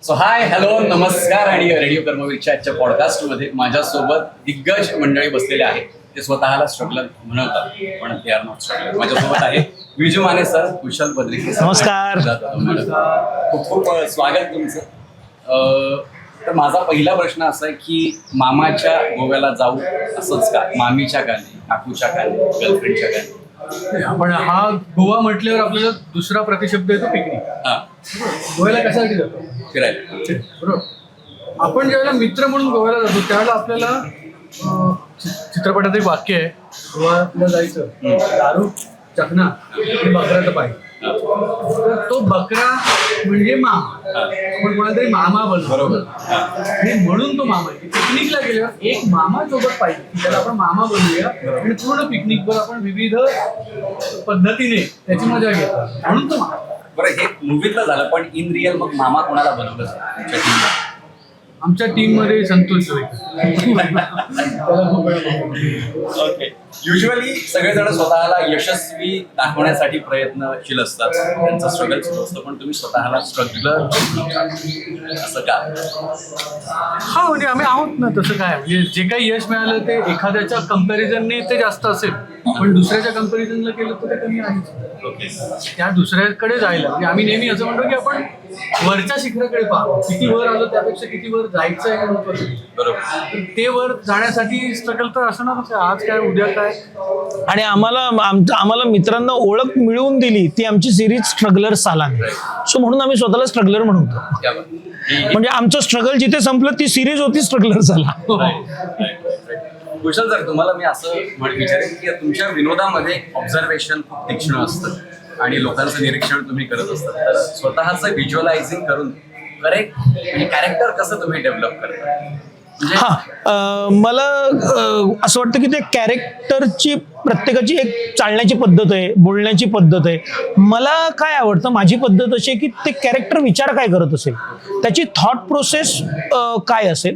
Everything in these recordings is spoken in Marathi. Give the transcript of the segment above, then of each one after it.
सो हाय हॅलो नमस्कार आणि रेडिओ कर्मवीरच्या आजच्या पॉडकास्टमध्ये माझ्यासोबत दिग्गज मंडळी बसलेले आहेत. ते स्वतःला स्ट्रगलर म्हणतात पण ते आर नॉट स्ट्रगलर. माझ्यासोबत आहे विजू माने सर, कुशल बद्रिके सर. नमस्कार. खूप खूप स्वागत तुमचं. तर माझा पहिला प्रश्न असा आहे की मामाच्या गोव्याला जाऊ असंच का? मामीच्या का नाही, काकूच्या का नाही, गर्लफ्रेंडच्या का नाही? आपण हा गोवा म्हटल्यावर आपल्याला दुसरा प्रतिशब्द येतो पिकनिक. हां, गोव्याला कशासाठी जातो? फिरायला. बरोबर. आपण ज्यावेळेला मित्र म्हणून गोव्याला जातो त्यावेळेला आपल्याला चित्रपटात एक वाक्य आहे, गोव्याला जायचं दारू चकना आणि बकऱ्याचं पाय. तर तो बकरा म्हणजे मामा. आपण कोणाला तरी मामा बनतो बरोबर. आणि म्हणून तो मामा आहे. पिकनिकला गेल्यावर एक मामा सोबत पाहिजे की त्याला आपण मामा बनवूया आणि पूर्ण पिकनिकवर आपण विविध पद्धतीने त्याची मजा घेतो म्हणून तो मामा. बरं, हे मूवीतलं झालं पण इन रिअल मग मामा कोणाला बनवलं तुमच्या टीमला? आमच्या टीम मध्ये संतोष त्याला खूप वेळा बघतो. ओके. युजली सगळेजण स्वतःला यशस्वी दाखवण्यासाठी प्रयत्नशील असतात, त्यांचा स्ट्रगल सुरू असतो, पण तुम्ही स्वतःला स्ट्रगलर असं का? हा म्हणजे आम्ही आहोत ना तसं काय, म्हणजे जे काही यश मिळालं ते एखाद्याच्या कंपॅरिझनने ते जास्त असेल पण दुसऱ्याच्या कंपॅरिझनला केलं तर ते कमी आहेच. ओके. त्या दुसऱ्याकडे जायला म्हणजे आम्ही नेहमी असं म्हणतो की आपण वरच्या शिखराकडे पाहतो, किती वर आलो त्यापेक्षा किती वर जायचं आहे महत्त्वाचं. बरोबर. ते वर जाण्यासाठी स्ट्रगल तर असणारच आहे. आज काय उद्या काय. आणि आम्हाला मित्रांना ओळख मिळवून दिली ती आमची सिरीज स्ट्रगलर सालाने. सो म्हणून आम्ही स्वतःला स्ट्रगलर म्हणतो. क्या बात. म्हणजे आमचं स्ट्रगल जिथे संपलं ती सिरीज होती स्ट्रगलर साला. कुशल सर, तुम्हाला मी असं विचारेन की तुमच्या विनोदामध्ये ऑब्झर्वेशन खूप तीक्ष्ण असतं आणि लोकांचं निरीक्षण तुम्ही करत असतात, तर स्वतःचं व्हिज्युअलायझिंग करून करेक्ट म्हणजे कॅरेक्टर कसं तुम्ही डेव्हलप करता? मला असं वाटतं की ते कॅरेक्टरची प्रत्येकाची एक चालण्याची पद्धत आहे, बोलण्याची पद्धत आहे. मला काय आवडतं, माझी पद्धत अशी आहे की ते कॅरेक्टर विचार काय करत असेल, त्याची थॉट प्रोसेस काय असेल,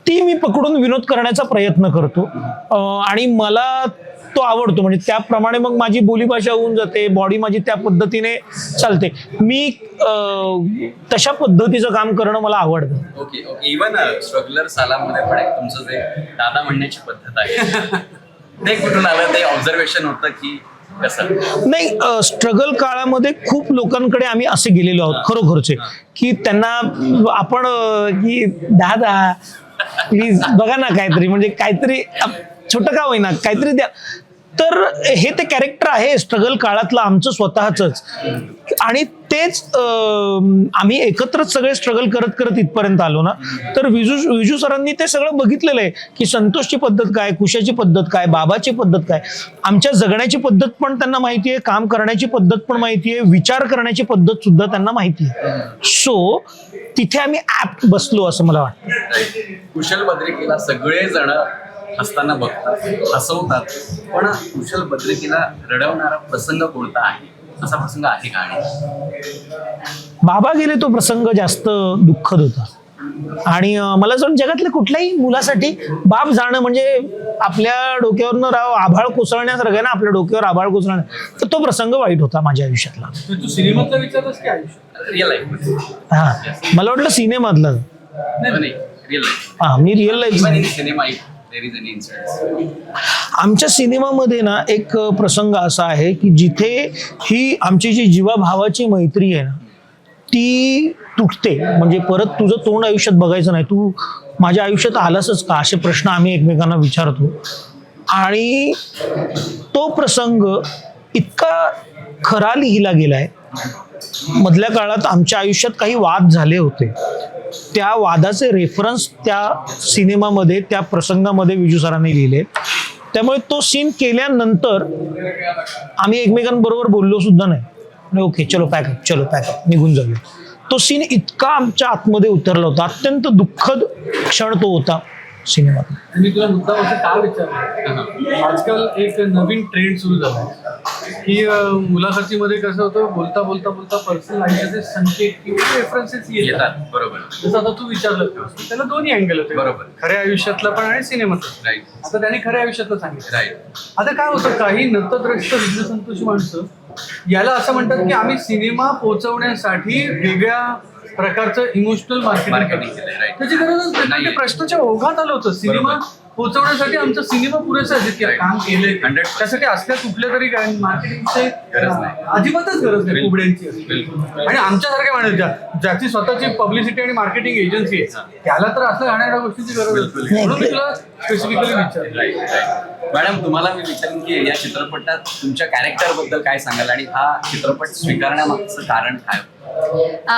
ती मी पकडून विनोद करण्याचा प्रयत्न करतो आणि मला तो आवडतो. म्हणजे त्याप्रमाणे मग माझी बोलीभाषा होऊन जाते, बॉडी माझी त्या पद्धतीने चालते. मी तशा पद्धतीचं काम करणं मला आवडतं. Okay okay. इव्हन स्ट्रगलर सालामध्ये पण एक तुमचं जे दादा म्हणण्याची पद्धत आहे ते कुठून आलं? ते ऑब्झर्वेशन होतं की कसं? नाही, स्ट्रगल काळामध्ये खूप लोकांकडे आम्ही असे गेलेलो आहोत खरोखरचे की त्यांना आपण की दादा प्लीज बघा ना काहीतरी, म्हणजे काहीतरी छोटं का होईना काहीतरी द्या. तर हे ते कॅरेक्टर आहे स्ट्रगल काळातलं आमचं स्वतःच. आणि तेच आम्ही एकत्रच सगळे स्ट्रगल करत करत इथपर्यंत आलो ना. तर विजू सरांनी ते सगळं बघितलेलं आहे की संतोषची पद्धत काय, कुशाची पद्धत काय, बाबाची पद्धत काय. आमच्या जगण्याची पद्धत पण त्यांना माहिती आहे, काम करण्याची पद्धत पण माहिती आहे, विचार करण्याची पद्धत सुद्धा त्यांना माहिती आहे. सो तिथे आम्ही ऍप्ट बसलो असं मला वाटतं. कुशल बद्रिकेला सगळेजण हसताना बघतात, हसवतात, पण कुशल बद्रिकेला रडवणारा प्रसंग कोणता आहे? असा प्रसंग आहे का? आणि बाबा गेले तो प्रसंग जास्त दुःखद होता. आणि मला असं जगातल्या कुठल्याही मुलासाठी बाप जाणं म्हणजे आपल्या डोक्यावरनं आभाळ कोसळण्यासारखं आहे ना, आपल्या डोक्यावर आभाळ कोसळणं. तर तो प्रसंग वाईट होता माझ्या आयुष्यातला. तू सिनेमातला विचारलास की आयुष्य? Real life? हा, मला वाटलं सिनेमातलं. नाही, रिअल लाईफ. हा, मी real life. Cinema there is any incident. आमच्या सिनेमामध्ये ना एक प्रसंग असा आहे की जिथे ही आमची जी जीवाभावाची मैत्री आहे ना ती तुटते. म्हणजे परत तुझं तोंड आयुष्यात बघायचं नाही, तू माझ्या आयुष्यात आलासच का, असे प्रश्न आम्ही एकमेकांना विचारतो. आणि तो प्रसंग इतका खरा लिहिला गेलाय. मधल्या काळात आमच्या आयुष्यात काही वाद झाले होते, त्या वादाचे रेफरन्स त्या सिनेमामध्ये त्या प्रसंगामध्ये विजू सरांनी लिहिले. त्यामुळे तो सीन केल्यानंतर आम्ही एकमेकांबरोबर बोललो सुद्धा नाही. ओके चलो पॅकअप निघून जाऊया. तो सीन इतका आमच्या आतमध्ये उतरला होता. अत्यंत दुःखद क्षण तो होता सिनेमात. मी तुला मुद्दा असं का विचारलं, आजकाल एक नवीन ट्रेंड सुरू झाला की मुलाखतीमध्ये कसं होतं, बोलता बोलता बोलता पर्सनल आयुष्याचे संकेत किंवा रेफरन्सेस येतात. बरोबर. जसं आता तू विचारलं त्याला दोन्ही अँगल होते. बरोबर. खऱ्या आयुष्यातला पण आणि सिनेमातला. राईट. आता त्याने खऱ्या आयुष्यातलं सांगितलं. राईट. आता काय होतं, काही नतद्रष्ट विघ्नसंतोषी माणसं याला असं म्हणतात की आम्ही सिनेमा पोहोचवण्यासाठी वेगळ्या प्रकारचं इमोशनल Marketing मार्केटिंग केलंय, right. त्याची गरजच नाही. नाहीये. ते प्रश्नाच्या ओघात आलं होतं. सिनेमा पोहोचवण्यासाठी आमचा सिनेमा पुरेसा आहे की Right. काम केलंय 100%. त्यासाठी असल्या कुठल्या तरी मार्केटिंगचे गरज नाही. अजिबातच गरज नाही बिलकुल. कुबड्यांची. बिलकुल. आणि आमच्यासारख्या माणूस ज्याची स्वतःची पब्लिसिटी आणि मार्केटिंग एजन्सी आहे त्याला तर असं घाणेरड्या गोष्टीची गरज बिलकुल. असते. म्हणून मी तुला स्पेसिफिकली विचारलं. Right right. मॅडम तुम्हाला मी विचारेन की या चित्रपटात तुमच्या कॅरेक्टर बद्दल काय सांगाल आणि हा चित्रपट स्वीकारण्यामागचं कारण काय?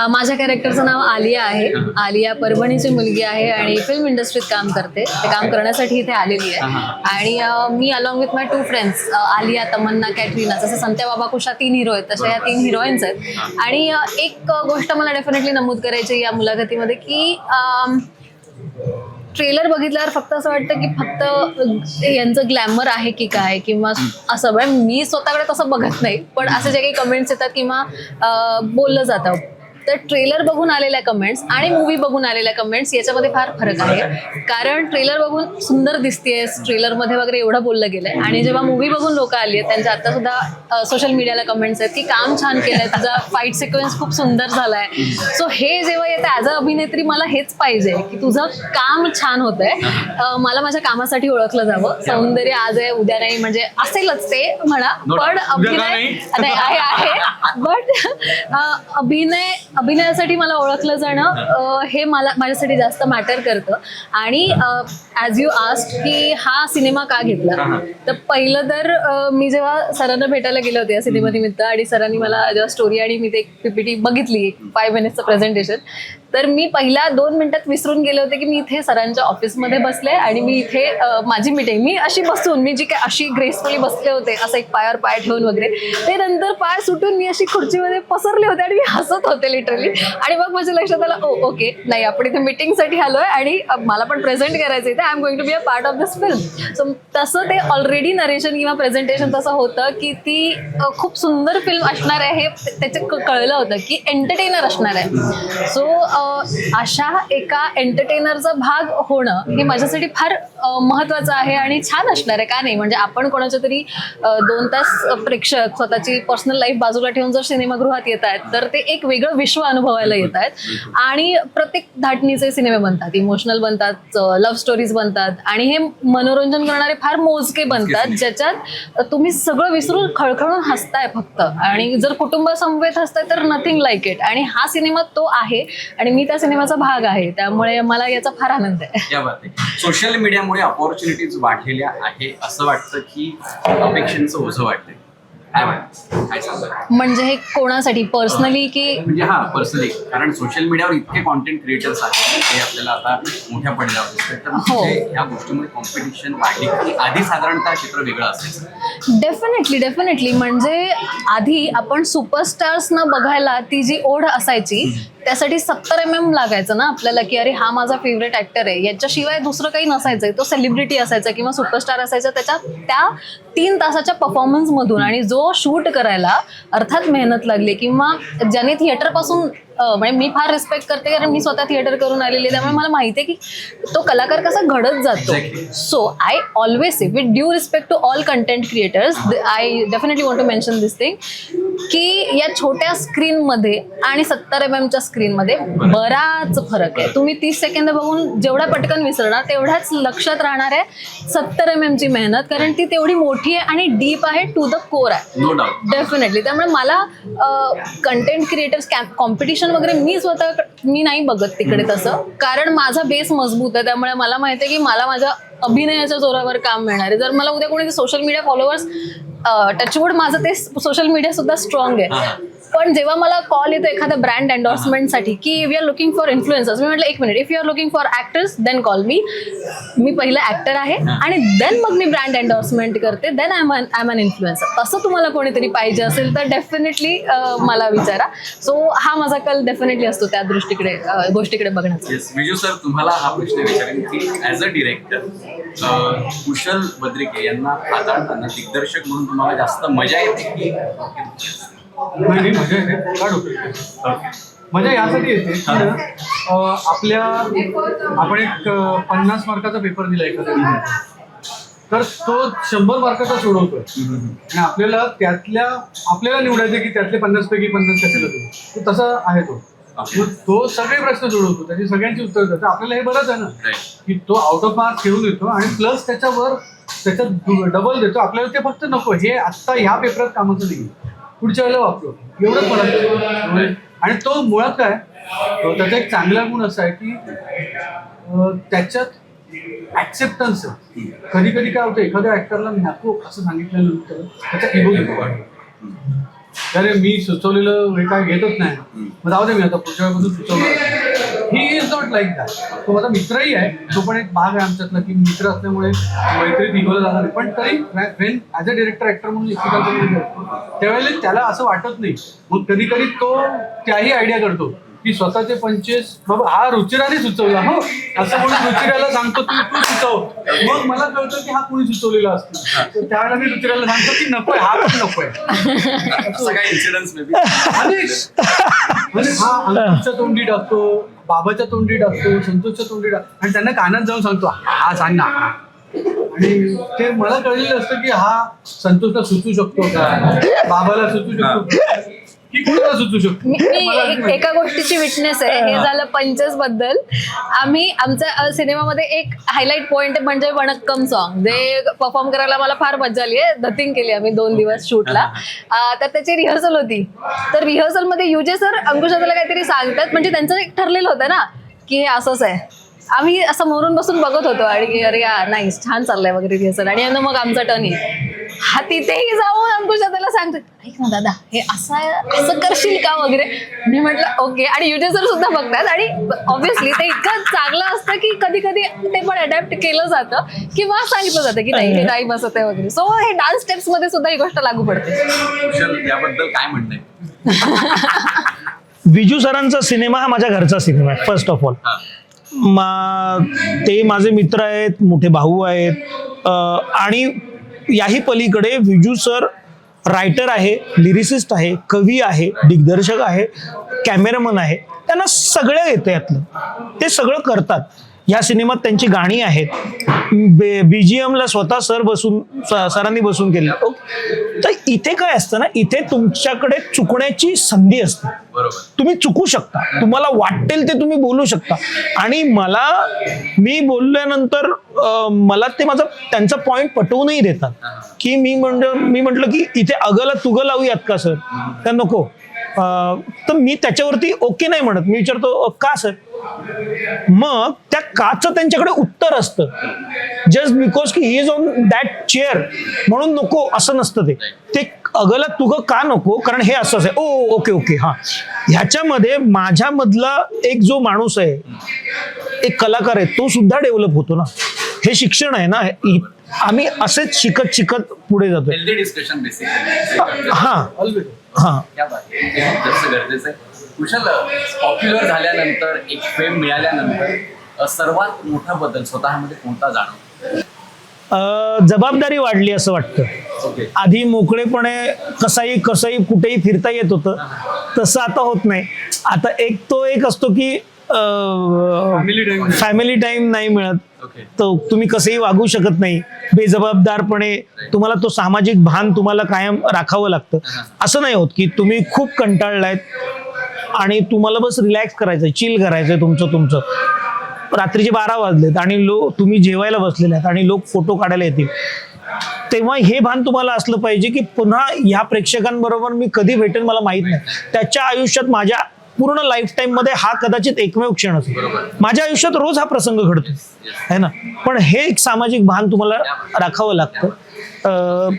माझ्या कॅरेक्टरचं नाव आलिया आहे. आलिया परभणीची मुलगी आहे आणि फिल्म इंडस्ट्रीत काम करते. ते काम करण्यासाठी इथे आलेली आहे. आणि मी along with my 2 friends Alia, Tamanna, Katrina, जसं संत्या बाबा कुशा 3 हिरो आहेत तशा या 3 हिरोईन्स आहेत. आणि एक गोष्ट मला डेफिनेटली नमूद करायची या मुलाखतीमध्ये की ट्रेलर बघितल्यावर फक्त असं वाटतं की फक्त यांचं ग्लॅमर आहे की काय किंवा असं. म्हणजे मी स्वतःकडे तसं बघत नाही, पण असे जे काही कमेंट्स येतात किंवा बोललं जातं, तर ट्रेलर बघून आलेल्या कमेंट्स आणि मूवी बघून आलेल्या कमेंट्स याच्यामध्ये फार फरक आहे. कारण ट्रेलर बघून सुंदर दिसतेस, ट्रेलरमध्ये वगैरे एवढं बोललं गेलंय, आणि जेव्हा मूवी बघून लोक आली आहेत त्यांच्या आता सुद्धा सोशल मीडियाला कमेंट्स आहेत की काम छान केलंय, तुझा फाईट सिक्वेन्स खूप सुंदर झालाय. सो हे जेव्हा येतं ॲज अ अभिनेत्री मला हेच पाहिजे की तुझं काम छान होतंय. मला माझ्या कामासाठी ओळखलं जावं. सौंदर्य आज आहे उद्या नाही म्हणजे असेलच ते म्हणा, पण अभिनय नाही आहे. बट अभिनयासाठी मला ओळखलं जाणं हे मला माझ्यासाठी जास्त मॅटर करतं. आणि ॲज यू आस्क्ड की हा सिनेमा का घेतला, तर पहिलं तर मी जेव्हा सरांना भेटायला गेले होते या सिनेमानिमित्त आणि सरांनी मला जेव्हा स्टोरी आणि मी ते PPT बघितली 5 मिनिट्सचं प्रेझेंटेशन, तर मी पहिल्या 2 मिनिटात विसरून गेले होते की मी इथे सरांच्या ऑफिसमध्ये बसले आणि मी इथे माझी मीटिंग मी अशी बसून मी जी काय अशी ग्रेसफुली बसले होते असं एक पायावर पाय ठेवून वगैरे, ते नंतर पाय सुटून मी अशी खुर्चीमध्ये पसरले होते आणि मी हसत होते लिटरली. आणि मग माझ्या लक्षात आलं ओके नाही आपण इथे मीटिंगसाठी आलोय आणि मला पण प्रेझेंट करायचं इथे, I am going to be a part of this film. So तसं ते ऑलरेडी नरेशन किंवा प्रेझेंटेशन तसं होतं की ती खूप सुंदर फिल्म असणार आहे हे त्याचं कळलं होतं की एंटरटेनर असणार आहे. सो अशा एका एंटरटेनरचा भाग होणं हे माझ्यासाठी फार महत्त्वाचं आहे आणि छान असणार आहे. का नाही, म्हणजे आपण कोणाच्या तरी 2 तास प्रेक्षक स्वतःची पर्सनल लाईफ बाजूला ठेवून जर सिनेमागृहात येत आहेत तर ते एक वेगळं विश्व अनुभवायला येत आहेत. आणि प्रत्येक धाटणीचे सिनेमे बनतात, इमोशनल बनतात, लव्ह स्टोरीज बनतात आणि हे मनोरंजन करणारे फार मोजके बनतात ज्याच्यात तुम्ही सगळं विसरून खळखळून हसताय फक्त. आणि जर कुटुंबासमवेत हसताय तर नथिंग लाईक इट. आणि हा सिनेमा तो आहे आणि मी त्या सिनेमाचा भाग आहे, त्यामुळे मला याचा फार आनंद आहे. या बात आहे. सोशल मीडियामुळे अपॉर्च्युनिटीज वाढलेल्या आहे असं वाटतं की अपेक्षांचं ओझं वाटतंय? काय वाटतं, काय सांगा? म्हणजे हे कोणासाठी पर्सनली की म्हणजे हा पर्सनली, कारण सोशल मीडियावर इतके कॉन्टेंट क्रिएटर्स आहेत ते आपल्याला आता मोठ्या पडद्यावर दिसतात, तर हो. म्हणजे या गोष्टीमुळे कॉम्पिटिशन वाढली की आधी साधारणतः चित्र वेगळं असायचं? डेफिनेटली म्हणजे आधी आपण सुपरस्टार्सना बघायला ती जी ओढ असायची त्यासाठी 70 mm लागायचं ना आपल्याला की अरे हा माझा फेवरेट ऍक्टर आहे, याच्याशिवाय दुसरं काही नसायचं. तो सेलिब्रिटी असायचा किंवा सुपरस्टार असायचा त्या 3 तासाच्या परफॉर्मन्स मधून. आणि जो शूट करायला अर्थात मेहनत लागली किंवा ज्याने थिएटर पासून म्हणजे मी फार रिस्पेक्ट करते कारण मी स्वतः थिएटर करून आलेली, त्यामुळे मला माहिती आहे की तो कलाकार कसा घडत जातो. So I always say with due respect to all content creators, I definitely want to mention this thing की या छोट्या स्क्रीनमध्ये आणि 70 mm स्क्रीनमध्ये बराच फरक आहे. तुम्ही 30 सेकंद बघून जेवढ्या पटकन विसरणार तेवढ्याच लक्षात राहणार आहे 70 mm ची मेहनत, कारण ती तेवढी मोठी आहे आणि डीप आहे, टू द कोर आहे. No doubt. डेफिनेटली. त्यामुळे मला कंटेंट क्रिएटर्स कॉम्पिटिशन वगैरे मी नाही बघत तिकडे तसं, कारण माझा बेस मजबूत आहे. त्यामुळे मला माहिती आहे की मला माझ्या अभिनयाच्या जोरावर काम मिळणार आहे. जर मला उद्या कोणी सोशल मीडिया फॉलोअर्स टचवूड माझं ते सोशल मीडिया सुद्धा स्ट्रॉंग आहे. पण जेव्हा मला कॉल येतो एखाद्या ब्रँड एन्डॉर्समेंटसाठी की we are looking for influencers, मी म्हटलं 1 minute, if you are looking for actors then call me. मी पहिलं ऍक्टर आहे आणि देन मग मी ब्रँड एन्डॉर्समेंट करते, then I am an influencer. तसं तुम्हाला कोणीतरी पाहिजे असेल तर डेफिनेटली मला विचारा. सो हा माझा कल डेफिनेटली असतो त्या गोष्टीकडे बघण्याचा. विजू सर, तुम्हाला हा प्रश्न विचारेन की ऍज अ डिरेक्टर कुशल बद्रिके यांना हाताळताना दिग्दर्शक म्हणून तुम्हाला जास्त मजा येते की? नाही मजा येते. का डोक्यात मजा यासाठी येते की आपण एक 50 मार्काचा पेपर दिला एखाद्या, तर तो 100 मार्काचा सोडवतोय आणि आपल्याला निवडायचं की त्यातले 50 पैकी 50 कसे लागतील. तो तसा आहे तो. मग तो सगळे प्रश्न सोडवतो, त्याची सगळ्यांची उत्तर देतो. आपल्याला हे बरंच आहे ना Right. की तो आउट ऑफ मार्क्स घेऊन येतो आणि प्लस त्याच्यात डबल देतो. आपल्याला ते फक्त नको, हे आत्ता ह्या पेपरात कामाचं नाही, पुढच्या वेळेला वापरू, एवढंच मला वाटतं. आणि तो मुळात काय, त्याचा एक चांगला गुण असा आहे की त्याच्यात ऍक्सेप्टन्स आहे. कधी कधी काय होतं, एखाद्या ऍक्टरला नको असं सांगितल्यानंतर त्याचा इगो घेतो. अरे मी सुचवलेलं हे काय घेतच नाही, मग जाऊ दे, मी आता पुढच्या वेळेपासून सुचवणार. He is not like that. तो माझा मित्रही आहे, तो पण एक भाग आहे आमच्यातला की मित्र असल्यामुळे मैत्रीत इगोला जाणार नाही. पण तरी Wien as a director actor म्हणून एकमेकांकडे त्यावेळेला त्याला असं वाटत नाही. मग कधी कधी तो त्याही आयडिया करतो की स्वतःचे पंचेस बाबा हा रुचिराने सुचवला, हो असं कोणी रुचिराला सांगतो की तू सुचव. मग मला कळतं की हा कोणी सुचवलेला असतो. तर त्यावेळेला मी रुचिराला सांगतो की नकोय, हा पण नकोय. असं काही इन्सिडन्स मे बी म्हणजे हा अंकुशच्या तोंडी टाकतो, बाबाच्या तोंडी टाकतो, संतोषच्या तोंडी टाकतो आणि त्यांना कानात जाऊन सांगतो हा सांग ना. आणि ते मला कळलेलं असतं की हा संतोषला सुचू शकतो का, बाबाला सुचू शकतो की कोणाला सुचू शकतो. मी एका गोष्टीची विटनेस आहे. हे झालं पंचेस बद्दल. आम्ही आमच्या सिनेमामध्ये एक हायलाइट पॉइंट म्हणजे वणक्कम सॉन्ग जे परफॉर्म करायला मला फार मजा आली आहे. धतिंग केली आम्ही 2 दिवस शूटला. तर त्याची रिहर्सल होती. तर रिहर्सलमध्ये युजे सर अंकुशाला काहीतरी सांगतात, म्हणजे त्यांचं एक ठरलेलं होतं ना की हे असंच आहे. आम्ही असं मोरून बसून बघत होतो आणि अरे नाही छान चाललंय वगैरे रिहर्सल. आणि मग आमचा टर्न येईल. हा तिथेही जाऊन अंकुशा त्याला सांगतो ऐक ना दादा हे असं करशील का वगैरे. मी म्हटलं ओके. आणि युजे सर सुद्धा बघतात आणि ऑब्व्हियसली ते इतकं चांगलं असतं की कधी कधी ते पण अडॅप्ट केलं जातं किंवा सांगितलं जातं की नाही हे नाही बसत आहे वगैरे. सो हे डान्स स्टेप्स मध्ये सुद्धा ही गोष्ट लागू पडते. कुशल याबद्दल काय म्हणणं आहे? विजू सरांचा सिनेमा हा माझ्या घरचा सिनेमा आहे. फर्स्ट ऑफ ऑल ते माझे मित्र आहेत, मोठे भाऊ आहेत. आणि याही पलीकडे विजू सर रायटर आहे, लिरिसिस्ट आहे, कवी आहे, दिग्दर्शक आहे, कॅमेरामन आहे. त्यांना सगळं येतं यातलं, ते सगळं करतात. ह्या सिनेमात त्यांची गाणी आहेत. BGM स्वतः सरांनी बसून केली. तर इथे काय असतं ना, इथे तुमच्याकडे चुकण्याची संधी असते. बरोबर. तुम्ही चुकू शकता, तुम्हाला वाटेल ते तुम्ही बोलू शकता. आणि मी बोलल्यानंतर मला ते त्यांचा पॉइंट पटवूनही देतात की मी म्हटलं की इथे अगला तुगं लावूयात का सर, तर नको. तर मी त्याच्यावरती ओके नाही म्हणत, मी विचारतो का सर. मग त्या काचं त्यांच्याकडे उत्तर असतं. जस्ट बिकॉज की he is on that chair म्हणून नको असं नसतं. ते अगला तुगं का नको, कारण हे असंच आहे. ओ ओके ओके हां. ह्याच्यामध्ये माझ्यामधला एक जो माणूस आहे, एक कलाकार आहे, तो सुद्धा डेव्हलप होतो ना. हे शिक्षण आहे ना. आम्ही असेच शिकत पुढे जातो. Healthy discussion basically. हां हां. जास्त गरजेचं आहे. कुशल पॉप्युलर झाल्यानंतर, एक फेम मिळाल्यानंतर सर्वात मोठा बदल स्वतःमध्ये कोणता जाणवतो? जबाबदारी वाढली असं वाटतं. ओके. आधी मोकळेपणे कसंही कुठेही फिरता येत होतं, तसं आता होत नाही. आता एक असतो की फॅमिली टाइम नाही मिळत. तर तुम्ही कसंही वागू शकत नाही बेजबाबदारपणे. तुम्हाला तो सामाजिक भान तुम्हाला कायम राखावं लागतं. असं नाही होत की तुम्ही खूप कंटाळलायत आणि तुम्हाला बस रिलॅक्स करायचंय, चिल करायचंय तुमचं. रात्रीचे 12 वाजलेत आणि तुम्ही जेवायला बसलेले आहेत आणि लोक फोटो काढायला येतील, तेव्हा हे भान तुम्हाला असलं पाहिजे की पुन्हा ह्या प्रेक्षकांबरोबर मी कधी भेटेन मला माहित नाही. त्याच्या आयुष्यात, माझ्या पूर्ण लाईफ टाईम मध्ये हा कदाचित एकमेव क्षण असेल. माझ्या आयुष्यात रोज हा प्रसंग घडतो है ना. पण हे एक सामाजिक भान तुम्हाला राखावं लागतं.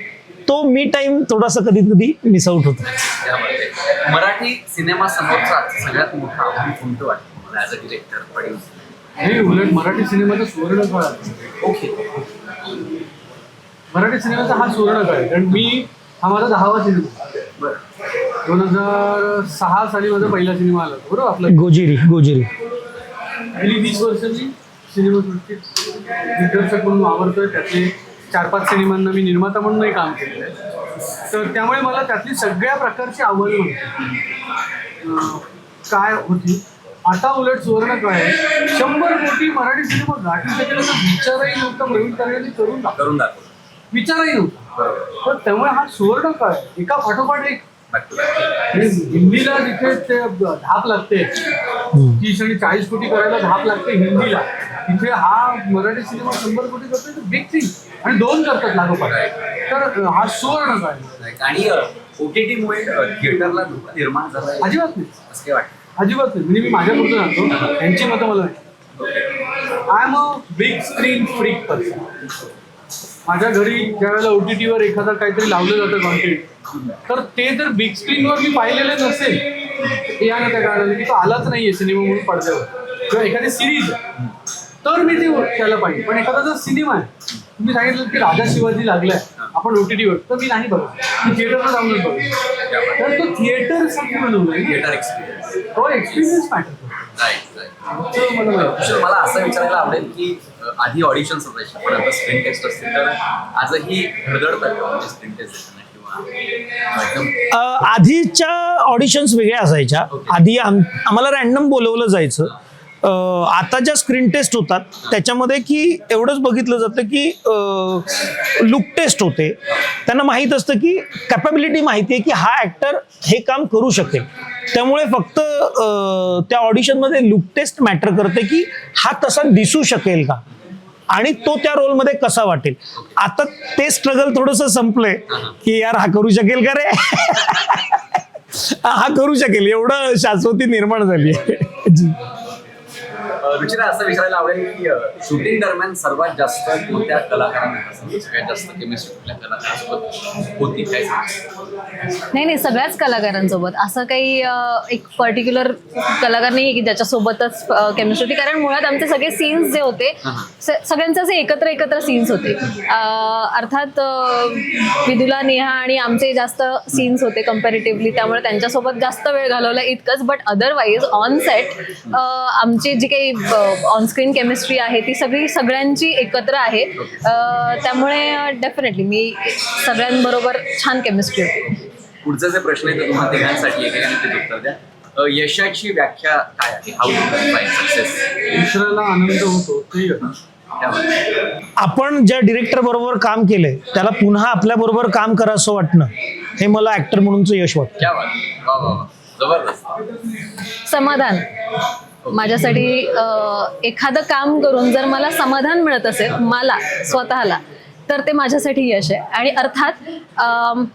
तो मी टाइम थोडासा कधी मिस आउट होतो. मराठी सिनेमा समोरचा सगळ्यात मोठा आव्हान कोणतं वाटतं मला ऍज अ डिरेक्टर, प्रोड्युसर? हे उलट मराठी सिनेमाचा सुवर्णकाळ आहे. ओके. मराठी सिनेमाचा हा सुवर्णकाळ आहे. कारण हा माझा 10वा सिनेमा. बरं. 2006 साली माझा पहिला सिनेमा आला होता, बरोबर. आपला गोजिरी गेली 20 वर्ष मी सिनेमासृष्टीत दिग्दर्शक म्हणून वावरतोय. त्यातले 4-5 सिनेमांना मी निर्माता म्हणूनही काम केलेलं आहे. तर त्यामुळे मला त्यातली सगळ्या प्रकारची आव्हानं माहिती काय होती. आता उलट सुवर्ण काय आहे, 100 कोटी मराठी सिनेमा गाठी शकेल विचारही नव्हता प्रवीण तरडेंनी करून दाखवला. विचारही नव्हता. तर त्यामुळे हा सुवर्ण काळ एका पाठोपाठ एक back to back. आणि हिंदीला जिथे ते धाप लागते 30 आणि 40 कोटी करायला धाप लागते हिंदीला, तिथे हा मराठी सिनेमा 100 कोटी करतोय बिग थिंग, आणि 2 करतात लागोपाठ. तर हा सुवर्ण काय Right. आणि OTT मुळे थिएटरला धोका निर्माण झाला अजिबात नाही, असं काय वाटतं? अजिबात नाही. म्हणजे मी माझ्यापुरतं सांगतो, त्यांची मतं मला नाही. I am a big screen freak person. माझ्या घरी ज्या वेळेला OTT वर एखादा काहीतरी लावलं जातं कॉन्टेंट, तर ते जर बिग स्क्रीनवर मी पाहिलेलं नसेल, या ना त्या कारणाने की तो आलाच नाहीये सिनेमा म्हणून पडद्यावर, किंवा एखादी सिरीज, तर मी ती त्याला पाहिजे. पण एखादा जर सिनेमा आहे, तुम्ही सांगितलं की राजा शिवाजी लागलाय आपण OTT वर, तर मी नाही बघत, मी थिएटरला जाऊनच बघतो. तर तो थिएटर साठी बनवलंय, थिएटर एक्सपिरियन्स. तो एक्सपिरियन्स मॅटर करतो. Right right. मला माहिती. मला असं विचारायला आवडेल की आधी ऑडिशन्स असायचे, पण आता स्क्रीन टेस्ट असते, तर आजही धडधडतात का म्हणजे स्क्रीन टेस्ट किंवा एकदम आधीच्या ऑडिशन्स वेगळ्या असायच्या. आधी आम्हाला रॅन्डम बोलवलं जायचं. आता ज्या स्क्रीन टेस्ट होतात त्याच्यामध्ये की एवढंच बघितलं जातं की लुक टेस्ट होते. त्यांना माहीत असतं की कॅपॅबिलिटी माहिती आहे की हा ॲक्टर हे काम करू शकेल. त्यामुळे फक्त त्या ऑडिशनमध्ये लुक टेस्ट मॅटर करते की हा तसा दिसू शकेल का आणि तो त्या रोलमध्ये कसा वाटेल. आता ते स्ट्रगल थोडंसं संपलंय की यार हा करू शकेल का रे हा करू शकेल, एवढं शाश्वती निर्माण झाली आहे. जी. रुचिरा, असं विचारायला आवडेल की शूटिंग दरम्यान सर्वात जास्त कोणत्या कलाकारांना सगळ्यात जास्त केमिस्ट्री कुठल्या कलाकारांसोबत होती काय? नाही, सगळ्याच कलाकारांसोबत असं काही एक पर्टिक्युलर कलाकार नाही की ज्याच्यासोबतच केमिस्ट्री होती. कारण मुळात आमचे सगळे सीन्स जे होते सगळ्यांचे असे एकत्र सीन्स होते. अर्थात विदुला, नेहा आणि आमचे जास्त सीन्स होते कम्पॅरेटिव्हली, त्यामुळे त्यांच्यासोबत जास्त वेळ घालवला इतकंच. बट अदरवाईज ऑन सेट आमची जी काही ऑनस्क्रीन केमिस्ट्री आहे ती सगळ्यांची एकत्र आहे. त्यामुळे डेफिनेटली मी सगळ्यांबरोबर छान केमिस्ट्री होती. पुढचा जे प्रश्न आहे तो तुम्हाला तिघांसाठी एकेकाने ते उत्तर द्या. यशाची व्याख्या काय आहे? How to define success? दुसऱ्याला आनंद होतो ते आपण ज्या डिरेक्टर बरोबर काम केलंय त्याला पुन्हा आपल्या बरोबर काम करावंसं वाटणं, हे मला ऍक्टर म्हणूनच यश वाटतं. क्या बात, वा वा वा, जबरदस्त. समाधान माझ्यासाठी एखादं काम करून जर मला समाधान मिळत असेल मला स्वतःला, तर ते माझ्यासाठी यश आहे. आणि अर्थात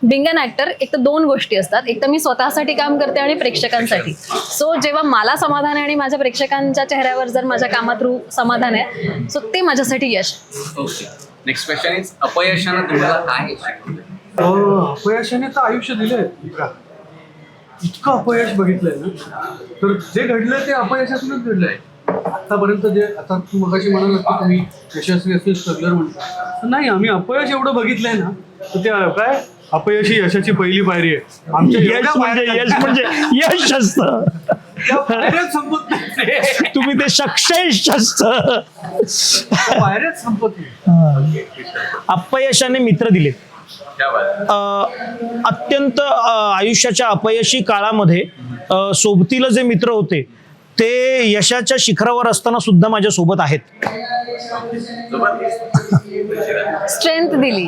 बिंग अन ॲक्टर एक तर 2 गोष्टी असतात, एक तर मी स्वतःसाठी काम करते आणि प्रेक्षकांसाठी. सो जेव्हा मला समाधान आहे आणि माझ्या प्रेक्षकांच्या चेहऱ्यावर जर माझ्या कामात थ्रू समाधान आहे, सो ते माझ्यासाठी यश. ओके, नेक्स्ट क्वेश्चन इज अपयशानं तुम्हाला काय शिकवलं? अपयशाने तर आयुष्य दिलंय. इतकं अपयश बघितलंय ना, तर जे घडलंय ते अपयशातूनच घडलंय आतापर्यंत. जे आता तू मगाशी म्हणाल की तुम्ही यशस्वी असेल स्ट्रगलर म्हणता, नाही, आम्ही अपयश एवढं बघितलंय ना, तर ते काय अपयश ही यशाची पहिली पायरी आहे. आमच्या यश म्हणजे यश असतं. पायऱ्याच संपत नाही. तुम्ही ते सक्सेस असतं. पायऱ्याच संपत नाही. अपयशाने मित्र दिले. अत्यंत आयुष्याच्या अपयशी काळामध्ये सोबतीला जे मित्र होते ते यशाच्या शिखरावर असताना सुद्धा माझ्या सोबत आहेत. स्ट्रेंथ दिली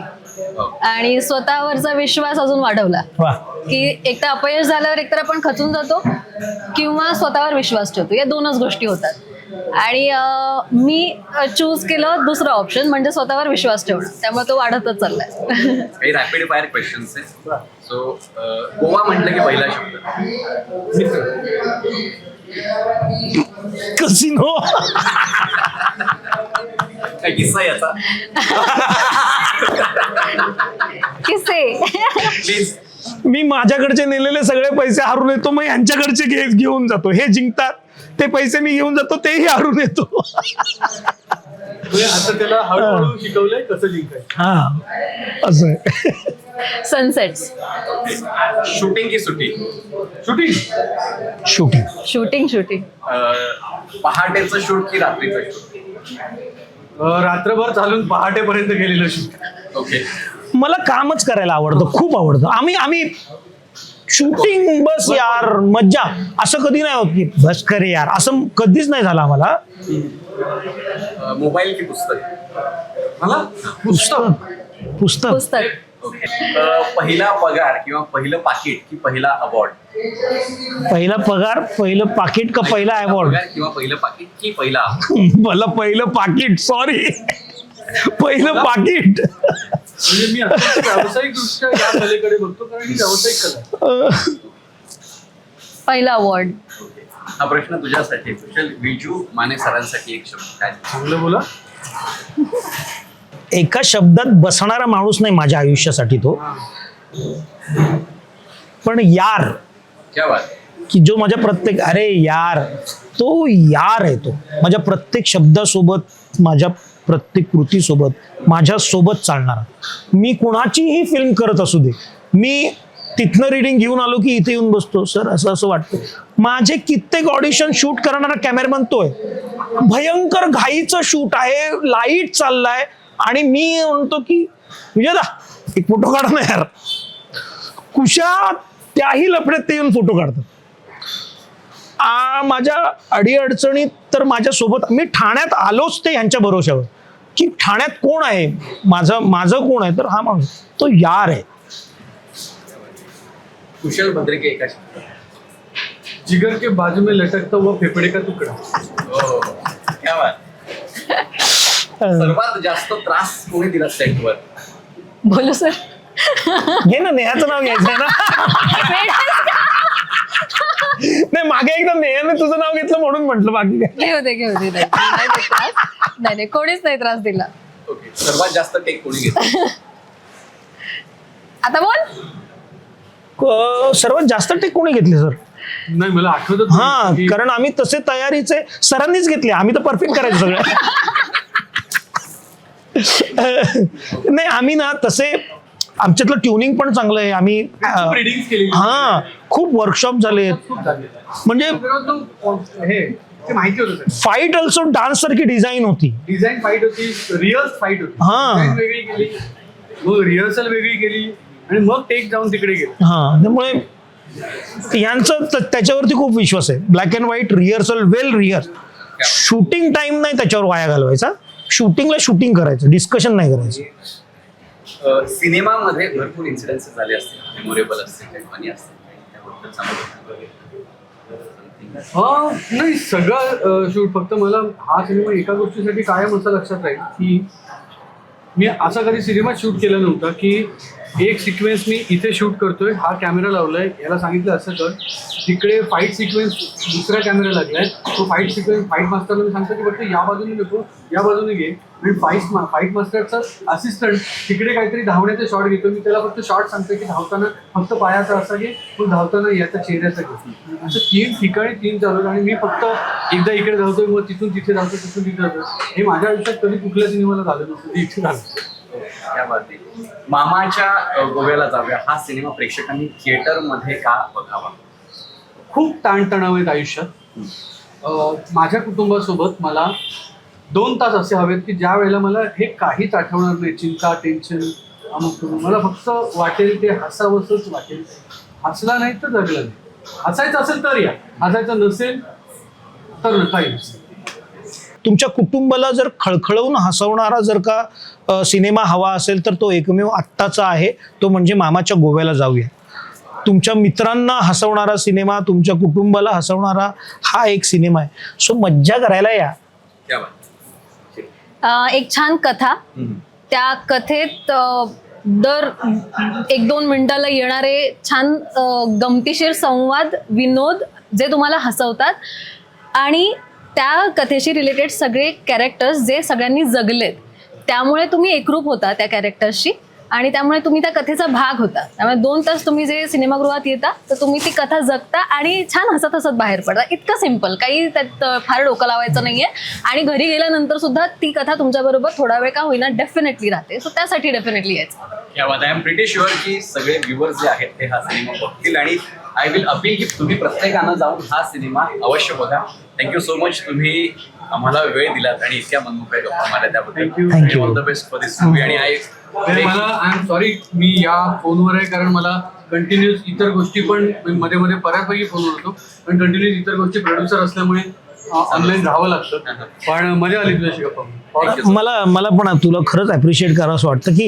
आणि स्वतःवरचा विश्वास अजून वाढवला. की एकतर अपयश झाल्यावर एकतर आपण खचून जातो किंवा स्वतःवर विश्वास ठेवतो, या 2च गोष्टी होतात. आणि मी चूज केलं दुसरं ऑप्शन, म्हणजे स्वतःवर विश्वास ठेवणं. त्यामुळे तो वाढतच चाललाय. काही रॅपिड फायर क्वेश्चन्स आहेत. सो गोवा म्हटलं की पहिला शब्द कसिनो. काय किस्सा याचा? किस्से. प्लीज. मी माझ्याकडचे नेलेले सगळे पैसे हरून येतो, मग यांच्याकडचे घेऊन जातो. हे जिंकतात, ते पैसे मी घेऊन जातो, तेही हरून येतो. आता त्याला हळूहळू शिकवलंय कसं जिंकायचं. हा, असं आहे. सनसेट्स. शूटिंग की सुट्टी? शूटिंग. शूटिंग. पहाटेचं शूट की रात्रीचं शूट? रात्रभर चालून पहाटेपर्यंत गेलेलं शूट. ओके. मला कामच करायला आवडतं, खूप आवडतं. आम्ही शूटिंग बस यार मज्जा, असं कधी नाही होत की बस करे यार, असं कधीच नाही झालं आम्हाला. मोबाईल की पुस्तक? मला पुस्तक. पुस्तक. ओके. पहिला पगार किंवा पहिलं पाकिट की पहिला अवॉर्ड? पहिला पगार, पहिलं पाकिट का पहिला अवॉर्ड? पगार किंवा पहिलं पाकिट की पहिला मला पहिलं पाकिट, सॉरी, पहिलं पाकिट. म्हणजे मी आता व्यावसायिक दृष्ट्या या कलेकडे बघतो, कारण ही व्यावसायिक कला आहे. पहिला अवॉर्ड. हा प्रश्न तुझ्यासाठी. कुशल, विजू माने सरांसाठी एक शब्द काय? चांगलं बोला. एका शब्दात बसणारा माणूस नाही माझ्या आयुष्यासाठी तो, पण यार, क्या बात. की जो माझ्या प्रत्येक, अरे यार, तो यार आहे. तो माझ्या प्रत्येक शब्दासोबत, माझ्या प्रत्येक कृतीसोबत माझ्या सोबत चालणारा. मी कुणाचीही फिल्म करत असू दे, मी तिथनं रिडिंग घेऊन आलो की इथे येऊन बसतो, सर असं असं वाटतं. माझे कित्येक ऑडिशन शूट करणारा कॅमेरामॅन तो आहे. भयंकर घाईचं शूट आहे, लाईट चाललाय आणि मी म्हणतो की विजयदा एक फोटो काढा ना यार. कुशा त्याही लफड्यात ते येऊन फोटो काढतात. माझ्या अडीअडचणीत तर माझ्या सोबत, मी ठाण्यात आलोच ते ह्यांच्या भरोशावर की ठाण्यात कोण आहे, माझं कोण आहे, तर हा माणूस तो यार आहे. कुशल भद्रिके एका शब्दात. जिगर के बाजू में लटकता हुआ फेफड़े का तुकडा. हो, क्या बात. सर्वात जास्त त्रास कोणी दिला सेटवर? बोलू सर. घे ना, नेहाचं नाव घ्यायचं आहे ना. नाही, मागे एकदा नेहाने तुझं नाव घेतलं म्हणून म्हटलं, बाकी काय. घेऊ दे. नाही, कोणीच नाही त्रास दिला. ओके. सर्वात जास्त टेक कोणी घेतला? आता बोल. सर्वात जास्त टेक कोणी घेतले सर? नाही, मला आठवत हा, कारण आम्ही तसे तयारीचे सरांनीच घेतले, आम्ही तर परफेक्ट करायचो सगळं. नाही, आम्ही ना तसे आमच्यातलं ट्युनिंग पण चांगलं आहे. आम्ही रिडिंग केली. हा, खूप वर्कशॉप झाले. म्हणजे हे ते माहिती होतं. फाईट ऑल्सो डान्स सारखी डिझाईन होती. डिझाईन फाईट होती, रिअल फाईट होती. हा. Design वेगळी केली, मग रिहर्सल वेगळी केली आणि मग टेक जाऊन तिकडे गेले. हा, त्यामुळे यांचं त्याच्यावरती खूप विश्वास आहे. Black and white rehearsal, well rehearse. Shooting time नाही त्याच्यावर वाया घालवायचा. शूटिंगला शूटिंग करायचं, डिस्कशन नाही करायचं. सिनेमामध्ये भरपूर इन्सिडेन्सेस झाले असतील, मेमोरेबल असतील, काही फनी असतील, त्याबद्दल सांगू. नाही, सगळं शूट. फक्त मला हा सिनेमा एका गोष्टीसाठी कायम असं लक्षात राहील की मी असा कधी सिनेमा शूट केला नव्हता की एक सिक्वेन्स मी इथे शूट करतोय, हा कॅमेरा लावलाय, याला सांगितलं असं कर, तिकडे फाईट सिक्वेन्स दुसरा कॅमेरा लागलाय, तो फाईट सिक्वेन्स फाईट मास्टरला मी सांगतो की फक्त या बाजूने नको, या बाजूने घे. मी फाईट मास्टरचा असिस्टंट तिकडे काहीतरी धावण्याचा शॉट घेतो, मी त्याला फक्त शॉट सांगतो की धावताना फक्त पायाचा असा घे, पण धावताना याचा चेहऱ्याचा घे. असं 3 ठिकाणी 3 चालवलं आणि मी फक्त एकदा इकडे धावतोय, मग तिथून तिथे धावतो, तिथून तिथे धावतो. हे माझ्या आयुष्यात कधी कुठल्या सिनेमाला झालं नव्हतं, ते इथे झालं. क्या बात आहे. मामाच्या गोव्याला जाऊया हा सिनेमा प्रेक्षकांनी थिएटरमध्ये का बघावा? खूप ताणतणाव आहेत आयुष्यात. माझ्या कुटुंबासोबत मला 2 तास असे हवेत की ज्या वेळेला मला हे काहीच आठवणार नाही, चिंता, टेन्शन, अमुक. मला फक्त वाटेल ते हसावंसच वाटेल. हसला नाही तर जगला नाही. हसायचं असेल तर या, हसायचं नसेल तर नका. तुमच्या कुटुंबाला जर खळखळवून हसवणारा जर का सिनेमा हवा असेल तर तो एकमेव आत्ताचा आहे, तो म्हणजे मामाच्या गोव्याला जाऊया. तुमच्या मित्रांना हसवणारा सिनेमा, तुमच्या कुटुंबाला हसवणारा हा एक सिनेमा आहे. सो मज्जा करायला या. क्या बात. एक छान कथा, त्या कथेत दर 1-2 मिनिटाला येणारे छान गमतीशीर संवाद, विनोद जे तुम्हाला हसवतात, आणि त्या कथेशी रिलेटेड सगळे कॅरेक्टर्स जे सगळ्यांनी जगलेत, त्यामुळे तुम्ही एकरूप होता त्या कॅरेक्टर्सशी आणि त्यामुळे तुम्ही त्या कथेचा भाग होता. त्यामुळे 2 तास तुम्ही जे सिनेमागृहात येता तर तुम्ही ती कथा जगता आणि छान हसत हसत बाहेर पडता. इतकं सिम्पल, काही त्यात फार डोकं लावायचं नाहीये. आणि घरी गेल्यानंतर सुद्धा ती कथा तुमच्याबरोबर थोडा वेळ का होईना डेफिनेटली राहते. सो त्यासाठी डेफिनेटली यायचं. क्या बात. आय एम प्रिटी शुअर की सगळे व्ह्युअर्स जे आहेत ते हा सिनेमा बघतील आणि आय विल अपील की तुम्ही प्रत्येकानं जाऊन हा सिनेमा अवश्य बघा. थँक्यू सो मच, तुम्ही आम्हाला वेळ दिलात आणि इतक्या मनमोकळ्या गप्पा मारल्या त्याबद्दल. Thank you. All the best for this movie. आणि मला आय एम सॉरी मी या फोनवर आहे, कारण मला कंटिन्युअस इतर गोष्टी पण मध्ये मध्ये बऱ्यापैकी फोन होतो, पण कंटिन्युअस इतर गोष्टी प्रोड्युसर असल्यामुळे ऑनलाईन राहावं लागतं. पण मजा आली तुझ्याशी गप्पा मारून. मला पण तुला खरंच अप्रिशिएट करावं असं वाटतं की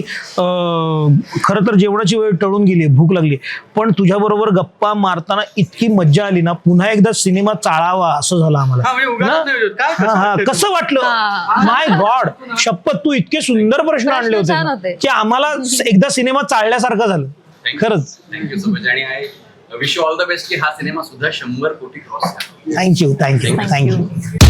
खरं तर जेवणाची वेळ टळून गेली, भूक लागली, पण तुझ्याबरोबर गप्पा मारताना इतकी मज्जा आली ना, पुन्हा एकदा सिनेमा चाळावा असं झालं आम्हाला हा, म्हणजे उगाच ना? नाही, काय कसं हा, वाटतंय कसं वाटलं? हा. माय गॉड, शपथ तू इतके सुंदर प्रश्न आणले छान होते होते. की आम्हाला एकदा सिनेमा चाळल्यासारखं झालं खरंच. Thank you so much. आणि I wish you all the best की हा सिनेमा सुद्धा 100 कोटी क्रॉस करा. थँक्यू.